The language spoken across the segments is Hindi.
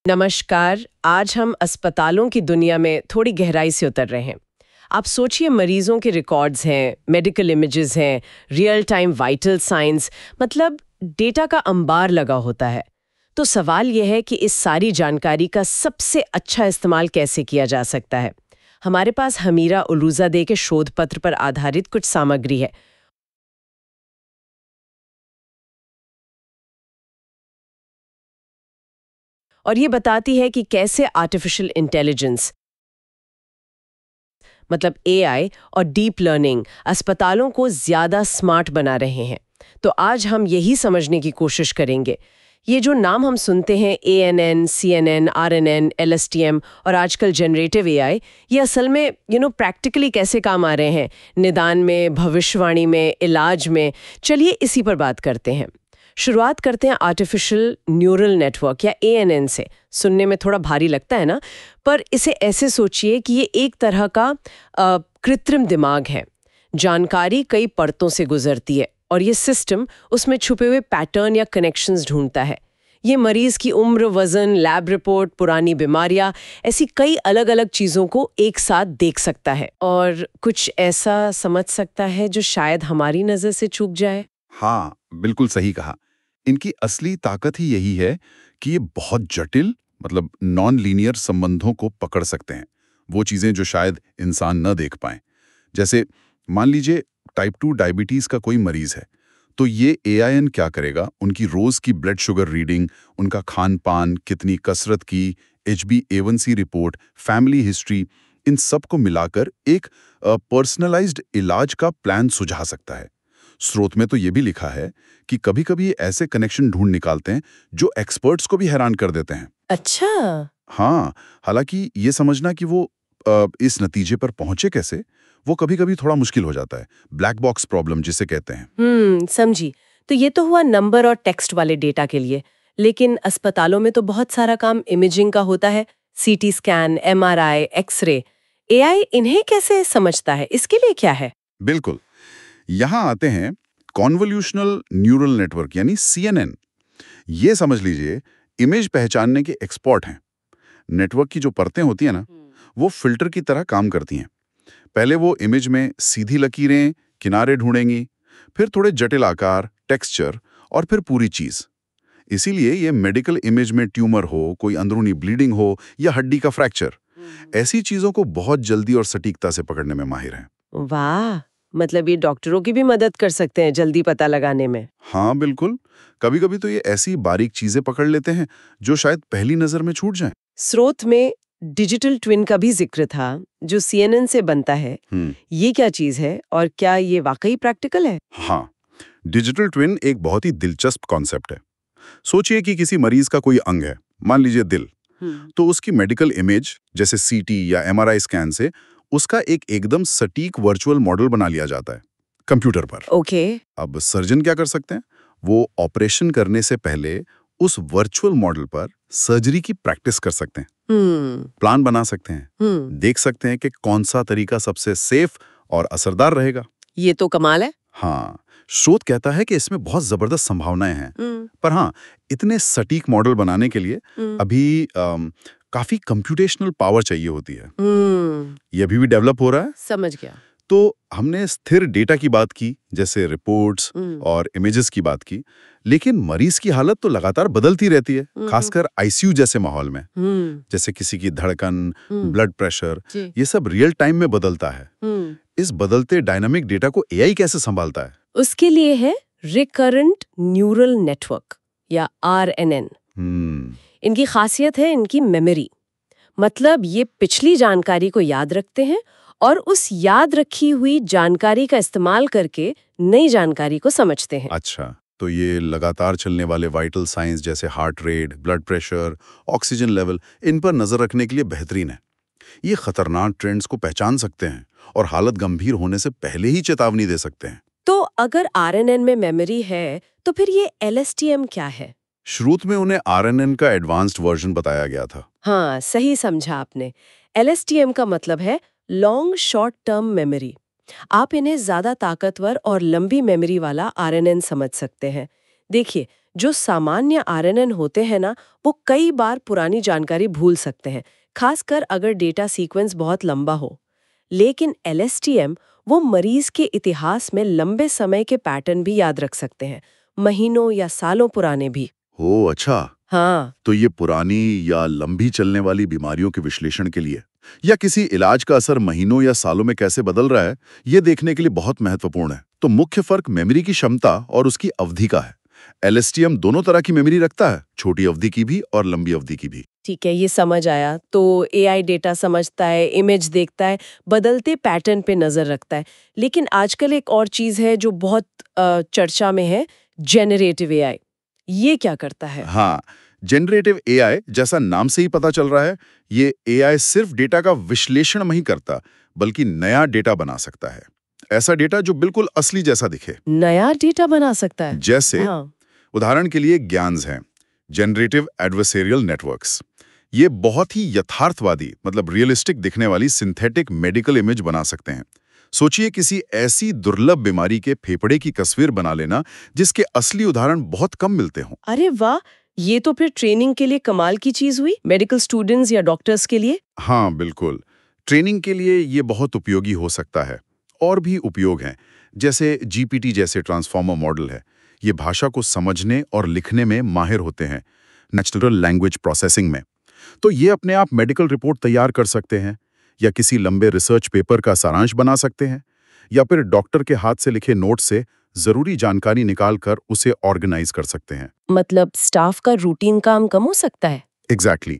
नमस्कार। आज हम अस्पतालों की दुनिया में थोड़ी गहराई से उतर रहे हैं। आप सोचिए, मरीजों के रिकॉर्ड्स हैं, मेडिकल इमेजेस हैं, रियल टाइम वाइटल साइंस, मतलब डेटा का अंबार लगा होता है। तो सवाल यह है कि इस सारी जानकारी का सबसे अच्छा इस्तेमाल कैसे किया जा सकता है। हमारे पास हमीरा उलूज़ादे के शोध पत्र पर आधारित कुछ सामग्री है। और ये बताती है कि कैसे आर्टिफिशियल इंटेलिजेंस, मतलब एआई और डीप लर्निंग अस्पतालों को ज्यादा स्मार्ट बना रहे हैं। तो आज हम यही समझने की कोशिश करेंगे। ये जो नाम हम सुनते हैं, एएनएन, सीएनएन, आरएनएन, एलएसटीएम और आजकल जनरेटिव एआई, ये असल में प्रैक्टिकली कैसे काम आ रहे हैं, निदान में, भविष्यवाणी में, इलाज में। चलिए इसी पर बात करते हैं। शुरुआत करते हैं आर्टिफिशियल न्यूरल नेटवर्क या एएनएन से। सुनने में थोड़ा भारी लगता है ना, पर इसे ऐसे सोचिए कि ये एक तरह का कृत्रिम दिमाग है। जानकारी कई परतों से गुजरती है और ये सिस्टम उसमें छुपे हुए पैटर्न या कनेक्शंस ढूंढता है। ये मरीज की उम्र, वजन, लैब रिपोर्ट, पुरानी बीमारियां, ऐसी कई अलग अलग चीजों को एक साथ देख सकता है और कुछ ऐसा समझ सकता है जो शायद हमारी नजर से चूक जाए। हाँ, बिल्कुल सही कहा। इनकी असली ताकत ही यही है कि ये बहुत जटिल, मतलब नॉन लीनियर संबंधों को पकड़ सकते हैं। वो चीजें जो शायद इंसान न देख पाए। जैसे मान लीजिए टाइप 2 डायबिटीज का कोई मरीज है, तो ये एआईएन क्या करेगा, उनकी रोज की ब्लड शुगर रीडिंग, उनका खान पान, कितनी कसरत की, HbA1c रिपोर्ट, फैमिली हिस्ट्री, इन सब को मिलाकर एक पर्सनलाइज्ड इलाज का प्लान सुझा सकता है। स्रोत में तो ये भी लिखा है कि कभी-कभी ये ऐसे कनेक्शन ढूंढ निकालते हैं जो एक्सपर्ट्स को भी हैरान कर देते हैं। अच्छा। हाँ, हालांकि ये समझना कि वो इस नतीजे पर पहुंचे कैसे, वो कभी-कभी थोड़ा मुश्किल हो जाता है। ब्लैक बॉक्स प्रॉब्लम जिसे कहते हैं। समझी। तो ये तो हुआ नंबर और टेक्स्ट वाले डेटा के लिए। लेकिन अस्पतालों में तो बहुत सारा काम इमेजिंग का होता है, CT scan, MRI, x ray. AI इन्हें कैसे समझता है, इसके लिए क्या है? बिल्कुल। यहाँ आते हैं कॉन्वोल्यूशनल न्यूरल नेटवर्क यानी सीएनएन। ये समझ लीजिए इमेज पहचानने के एक्सपर्ट हैं। नेटवर्क की जो परतें होती हैं ना, वो फिल्टर की तरह काम करती हैं। पहले वो इमेज में सीधी लकीरें, किनारे ढूंढेंगी, फिर थोड़े जटिल आकार, टेक्सचर और फिर पूरी चीज। इसीलिए ये मेडिकल इमेज में ट्यूमर हो, कोई अंदरूनी ब्लीडिंग हो या हड्डी का फ्रैक्चर, ऐसी चीजों को बहुत जल्दी और सटीकता से पकड़ने में माहिर हैं। वाह, मतलब ये डॉक्टरों की भी मदद कर सकते हैं जल्दी पता लगाने में। हाँ बिल्कुल। कभी-कभी तो ये ऐसी बारीक चीजें पकड़ लेते हैं जो शायद पहली नजर में छूट जाएं। स्रोत में डिजिटल ट्विन का भी जिक्र था, जो सीएनएन से बनता है। ये क्या चीज है और क्या ये वाकई प्रैक्टिकल है? हाँ, डिजिटल ट्विन एक बहुत ही दिलचस्प कॉन्सेप्ट है। सोचिए कि किसी मरीज का कोई अंग है, मान लीजिए दिल, तो उसकी मेडिकल इमेज जैसे सीटी या एमआरआई स्कैन से उसका एक एकदम सटीक वर्चुअल मॉडल बना लिया जाता है कंप्यूटर पर। ओके। अब सर्जन क्या कर सकते हैं, वो ऑपरेशन करने से पहले उस वर्चुअल मॉडल पर सर्जरी की प्रैक्टिस कर सकते हैं, प्लान बना सकते हैं, देख सकते हैं कि कौन सा तरीका सबसे सेफ और असरदार रहेगा। ये तो कमाल है। हाँ, शोध कहता है कि इसमें बहुत जबरदस्त संभावनाएं हैं। पर हाँ, इतने सटीक मॉडल बनाने के लिए अभी काफी कंप्यूटेशनल पावर चाहिए होती है। ये अभी भी डेवलप हो रहा है। समझ गया। तो हमने स्थिर डेटा की बात की, जैसे रिपोर्ट्स और इमेजेस की बात की, लेकिन मरीज की हालत तो लगातार बदलती रहती है, खासकर आईसीयू जैसे माहौल में। जैसे किसी की धड़कन, ब्लड प्रेशर, ये सब रियल टाइम में बदलता है। इस बदलते डायनामिक डेटा को एआई कैसे संभालता है? उसके लिए है रिकरेंट न्यूरल नेटवर्क या आरएनएन। इनकी खासियत है इनकी मेमोरी, मतलब ये पिछली जानकारी को याद रखते हैं और उस याद रखी हुई जानकारी का इस्तेमाल करके नई जानकारी को समझते हैं। अच्छा, तो ये लगातार चलने वाले वाइटल साइंस जैसे heart rate, blood pressure, oxygen level, इन पर नजर रखने के लिए बेहतरीन है। ये खतरनाक ट्रेंड्स को पहचान सकते हैं और हालत गंभीर होने से पहले ही चेतावनी दे सकते हैं। तो अगर आरएनएन में मेमोरी है, तो फिर ये एलएसटीएम क्या है? शुरू में उन्हें आरएनएन का एडवांस्ड वर्जन बताया गया था। हाँ, सही समझा आपने। एलएसटीएम का मतलब है लॉन्ग शॉर्ट टर्म मेमोरी। आप इन्हें ज्यादा ताकतवर और लंबी मेमोरी वाला आरएनएन समझ सकते हैं। देखिए, जो सामान्य आरएनएन होते हैं ना, वो कई बार पुरानी जानकारी भूल सकते हैं, खासकर अगर डेटा सीक्वेंस बहुत लंबा हो। लेकिन एलएसटीएम वो मरीज के इतिहास में लंबे समय के पैटर्न भी याद रख सकते हैं, महीनों या सालों पुराने भी। हो अच्छा। हाँ, तो ये पुरानी या लंबी चलने वाली बीमारियों के विश्लेषण के लिए या किसी इलाज का असर महीनों या सालों में कैसे बदल रहा है, ये देखने के लिए बहुत महत्वपूर्ण है। तो मुख्य फर्क मेमोरी की क्षमता और उसकी अवधि का है। एलएसटीएम दोनों तरह की मेमोरी रखता है, छोटी अवधि की भी और लंबी अवधि की भी। ठीक है, ये समझ आया। तो एआई डेटा समझता है, इमेज देखता है, बदलते पैटर्न पे नजर रखता है। लेकिन आजकल एक और चीज है जो बहुत चर्चा में है, जेनरेटिव एआई। ये क्या करता है? हाँ, जनरेटिव एआई जैसा नाम से ही पता चल रहा है, ये एआई सिर्फ डेटा का विश्लेषण नहीं करता, बल्कि नया डेटा बना सकता है। ऐसा डेटा जो बिल्कुल असली जैसा दिखे। नया डेटा बना सकता है? जैसे हाँ। उदाहरण के लिए ज्ञान्स हैं, जनरेटिव एडवर्सेरियल नेटवर्क्स। ये बहुत ही यथार्थवादी मतलब रियलिस्टिक दिखने वाली सिंथेटिक मेडिकल इमेज बना सकते हैं। सोचिए किसी ऐसी दुर्लभ बीमारी के फेफड़े की तस्वीर बना लेना जिसके असली उदाहरण बहुत कम मिलते हों। अरे वाह, ये तो फिर ट्रेनिंग के लिए कमाल की चीज हुई, मेडिकल स्टूडेंट्स या डॉक्टर्स के लिए। हाँ बिल्कुल, ट्रेनिंग के लिए ये बहुत उपयोगी हो सकता है। और भी उपयोग हैं, जैसे जीपीटी जैसे ट्रांसफॉर्मर मॉडल है। ये भाषा को समझने और लिखने में माहिर होते हैं, नेचुरल लैंग्वेज प्रोसेसिंग में। तो ये अपने आप मेडिकल रिपोर्ट तैयार कर सकते हैं, या किसी लंबे रिसर्च पेपर का सारांश बना सकते हैं, या फिर डॉक्टर के हाथ से लिखे नोट से जरूरी जानकारी निकालकर उसे ऑर्गेनाइज कर सकते हैं। मतलब स्टाफ का रूटीन काम कम हो सकता है। एग्जैक्टली।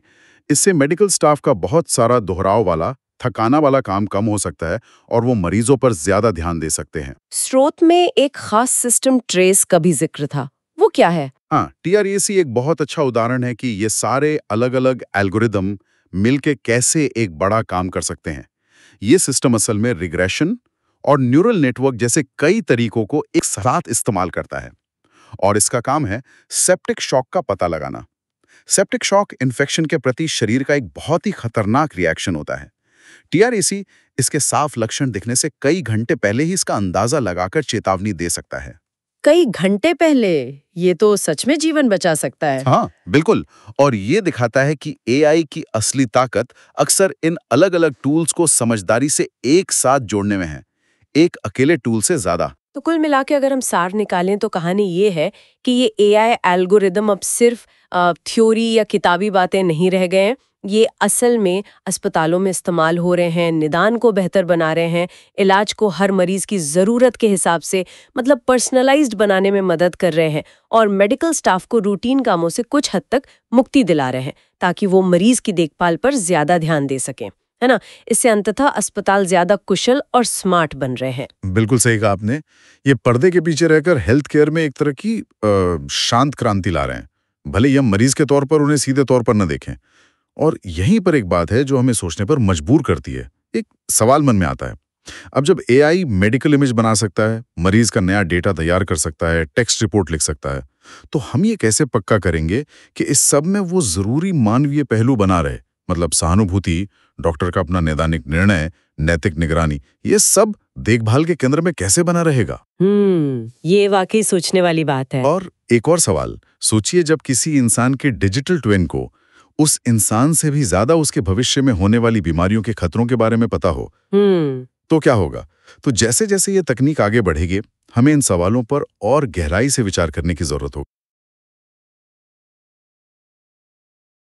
इससे मेडिकल स्टाफ का बहुत सारा दोहराव वाला, थकाना वाला काम कम हो सकता है और वो मरीजों पर ज्यादा ध्यान दे सकते हैं। स्रोत में एक खास सिस्टम ट्रेस का भी जिक्र था, वो क्या है? हाँ, टीआरएसी एक बहुत अच्छा उदाहरण है कि ये सारे अलग-अलग एल्गोरिदम मिलके कैसे एक बड़ा काम कर सकते हैं। ये सिस्टम असल में रिग्रेशन और न्यूरल नेटवर्क जैसे कई तरीकों को एक साथ इस्तेमाल करता है, और इसका काम है सेप्टिक शॉक का पता लगाना। सेप्टिक शॉक इन्फेक्शन के प्रति शरीर का एक बहुत ही खतरनाक रिएक्शन होता है। टीआरएसी इसके साफ लक्षण दिखने से कई घंटे पहले ही इसका अंदाजा लगाकर चेतावनी दे सकता है। कई घंटे पहले? ये तो सच में जीवन बचा सकता है। हाँ बिल्कुल, और ये दिखाता है कि एआई की असली ताकत अक्सर इन अलग-अलग टूल्स को समझदारी से एक साथ जोड़ने में है, एक अकेले टूल से ज्यादा। तो कुल मिला के अगर हम सार निकालें तो कहानी ये है कि ये एआई एल्गोरिदम अब सिर्फ थ्योरी या किताबी बातें नहीं रह गए हैं। ये असल में अस्पतालों में इस्तेमाल हो रहे हैं, निदान को बेहतर बना रहे हैं, इलाज को हर मरीज की ज़रूरत के हिसाब से मतलब पर्सनलाइज्ड बनाने में मदद कर रहे हैं, और मेडिकल स्टाफ को रूटीन कामों से कुछ हद तक मुक्ति दिला रहे हैं ताकि वो मरीज की देखभाल पर ज़्यादा ध्यान दे सकें, है ना। इससे अंततः अस्पताल ज़्यादा कुशल और स्मार्ट बन रहे हैं। बिल्कुल सही कहा आपने। ये पर्दे के पीछे रहकर हेल्थ केयर में एक तरह की शांत क्रांति ला रहे हैं, भले ही हम मरीज के तौर पर उन्हें सीधे तौर पर न देखें। और यहीं पर एक बात है जो हमें सोचने पर मजबूर करती है। एक सवाल मन में आता है, अब जब एआई मेडिकल इमेज बना सकता है, मरीज का नया डेटा तैयार कर सकता है, टेक्स्ट रिपोर्ट लिख सकता है, तो हम ये कैसे पक्का करेंगे कि इस सब में वो जरूरी मानवीय पहलू बना रहे, मतलब सहानुभूति, डॉक्टर का अपना नैदानिक निर्णय, नैतिक निगरानी, ये सब देखभाल के केंद्र में कैसे बना रहेगा? ये वाकई सोचने वाली बात है। और एक और सवाल, सोचिए जब किसी इंसान के डिजिटल ट्विन को उस इंसान से भी ज्यादा उसके भविष्य में होने वाली बीमारियों के खतरों के बारे में पता हो, तो क्या होगा? तो जैसे जैसे ये तकनीक आगे बढ़ेगी, हमें इन सवालों पर और गहराई से विचार करने की जरूरत होगी।